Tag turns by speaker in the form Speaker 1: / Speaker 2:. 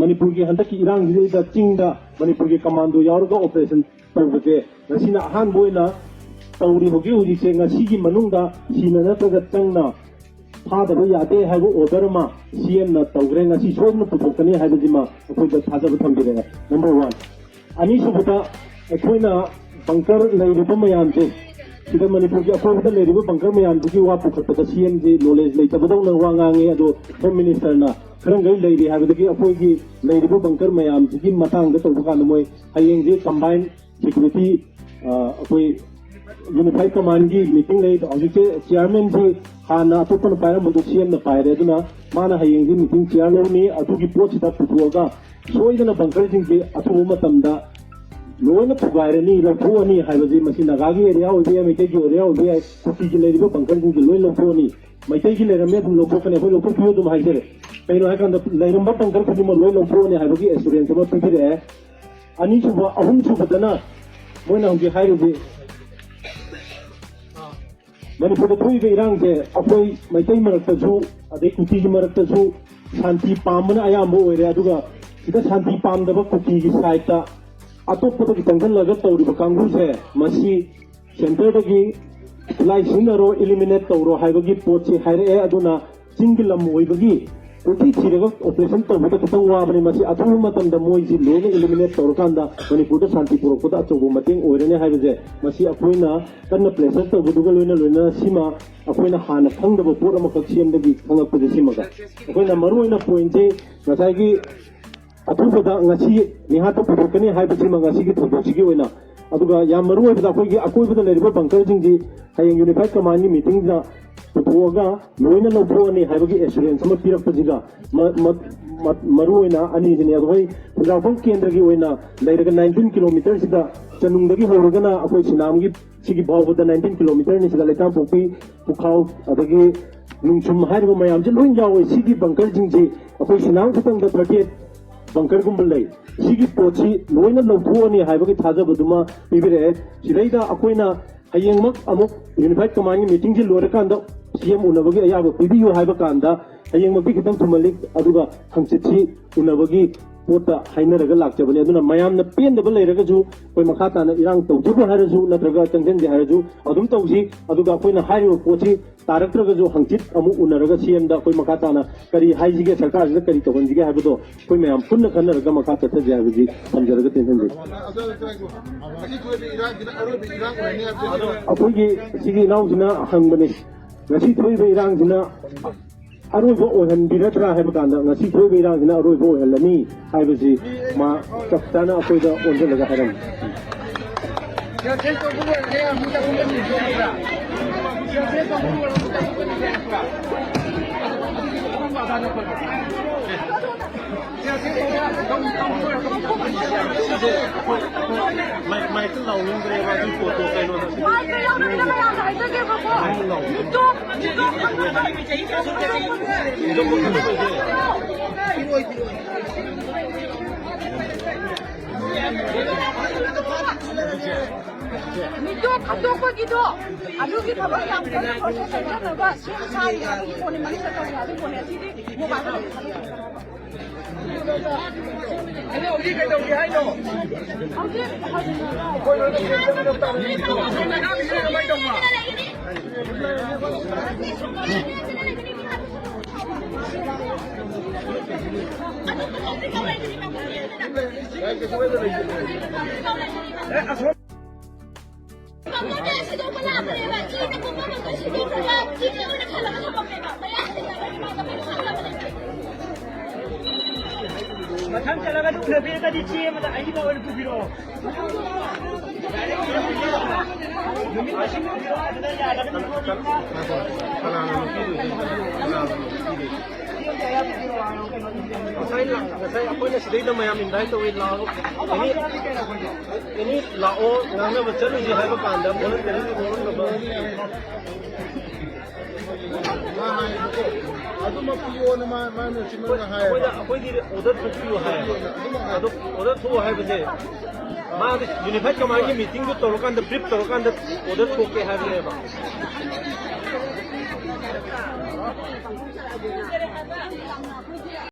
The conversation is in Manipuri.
Speaker 1: मणिपुर की हंतक की इरांग चिंग मणिपुर की कमांडो यावरगा ऑपरेशन तौबसे नसीना अहान बोइना तौरी होगी हुजिसे ngasi मनुंगदा सीना नत्रगा चंगना फादब यादे हाइबो ऑर्डर मा सीएम ना तौग्रे ngasi सोदन पुथोकनी हाइबजिमा अखोइदा थाजब थंबिरे नंबर 1 अनि सुबुता अखोइना बंकर लेरिबो मयामसे सिदा मणिपुर की अखोइदा लेरिबो बंकर मयामदुगी वा पुखतका सीएम जी नॉलेज लेतबदौना वा ngange अदो होम मिनिस्टर ना खरंगई लेरी हाइबदगी अखोइगी लेरिबो बंकर मयामदुगी मतंग तौबकान मोय हयेंजे कंबाइन सिक्योरिटी अखोइ यूनिफाइड कमांड की मीटिंग ले हजिके चेयरमैन जी हाना अतोपन पायरम मदु सीएम ना पायरे दुना माना हयेंगे मीटिंग चेयर लेनी अदुगी पोचिदा पुथुगा सोइदना बंकर जिंगे अथुबो मतमदा लोन थुगाइरनी लौथोनी हाइबजी मसी नगागी एरिया ओबे मैते की एरिया ओबे कुकी की लेरिबो बंकर जिंगे लोइ लौथोनी मैते की लेरमे दुम लौथोकने होय लौथोकियो दुम हाइजरे पेनो हाइकंद लेरमबा बंकर खुदिम लोइ लौथोनी हाइबगी एक्सपीरियंस अमा पिथिरे अनि सुबा अहुम सुबदना मोइना होगे हाइबजी मणिपुर थोइबे इरांगे अखोइ मैते मरक्तसु अदे कुकी की मरक्तसु शांति पामना अयाम ओइरे अदुगा सिदा शांति पामदबा कुकी की साइडता अतोपतो की तंगन लगा तौरिबा कांगु से मसी सेंटर दगी लाई सिंगरो एलिमिनेट तौरो हाइबगी पोची हाइरे अदुना चिंगलम ओइबगी उठी थिरगा ऑपरेशन तौबदा खतंग वाबने मसी अथु मतंदा मोइजी लोने एलिमिनेट तौरकांदा मणिपुर शांति पुरकोदा अचौबो मतेंग ओइरने हाइबजे मसी अखोइना कन्न प्रेशर तौबदुगा लोइना सीमा अखोइना हाना खंगदबो पोट अमखक सीएमदगी खंगकपजे सीमागा अखोइना मरुइना पॉइंटजे नसाइगी अथुबदा ngasi निहातो पुथोकनी हाइबसिमा ngasi की थोदोसिगी ओइना अदुगा या मरुइबदा अखोइगी अकोइबदा लेरिबा बंकर जिंगी हयेंग यूनिफाइड कमांड की मीटिंग दा पुथोगा लोइना लौथोनी हाइबगी एक्सपीरियंस अमा पिरक्पजिगा मरुइना अनि जिने अदोइ पुजाफम केंद्र की ओइना लेरगा 19 किलोमीटर सिदा चनुंगदगी होरगना अखोइ सिनामगी सिगी बावबदा 19 किलोमीटर नि सिदा लेता पोपी पुखाव अदगी नुंगसुम हाइबो मयाम जे लोइन जाओ सिगी बंकर जिंगी अखोइ सिनाम खतंग द 38 बंकर गुम्बल सिगी पोची लोइना लौथोनी हाइबगी थाजबदुमा पिबिरे सिदैदा अखोइना हयेंगमक अमुक यूनिफाइड कमांड की मीटिंग जी लोरकांदा सीएम उनबगी अयाबो पिबियो हाइबा कांदा हयेंगमक खितंग थुमलिक अदुगा हंचिछि उनबगी पोता हाइनरगा लाक्चबने अदुना मयामना पेंदब लेरगजु कोइ मखाताना इरांग तौजुबो हारजु नत्रगा चंगजन हारजु अदुम तौजी अदुगा कोइना हाइरो पोची तारक्त्रगजु हंचित अमु उनरगा सीएम दा कोइ मखाताना करी हाइजिगे सरकार जे करी तोगनजिगे हाबदो कोइ मयाम पुन्न खनरगा मखा चथजे हाबजी समजरगा तेनजे अखोइगी सिगी नाउजिना हंगबने ngasi thoibe irang jina aroibo ohanbiratra haiba kanda ngasi thoibe irang jina aroibo ohalani haibasi ma chaptana akoida onjalaga haram मैं तो लाऊं ग्रेवा की फोटो कहीं ना
Speaker 2: मितो खतो को गिदो अदुगी खबर याम कोने प्रोसेस करबा सारी आदमी कोने मनी सरकार आदमी कोने सिदी मोबाइल अरे ओली के दोगे हाय नो ओके कोई
Speaker 3: मथंग चलागा तो फिर का दी चाहिए मतलब आई का वर्ड पूछो नमी मशीन में अंदर जाएगा तो
Speaker 1: Saya apa ni sedih dah mayam indai tu win lao. Ini lao nangna macam ni hai bukan dah. Boleh jadi ni boleh dah.
Speaker 4: Adu ma piyo na ma no chimang na hai.
Speaker 1: Apa ni order tu piyo hai. Adu order tu hai bende. Ma unified command की meeting जो तोड़कान द brief तोड़कान द order tu के hai बende.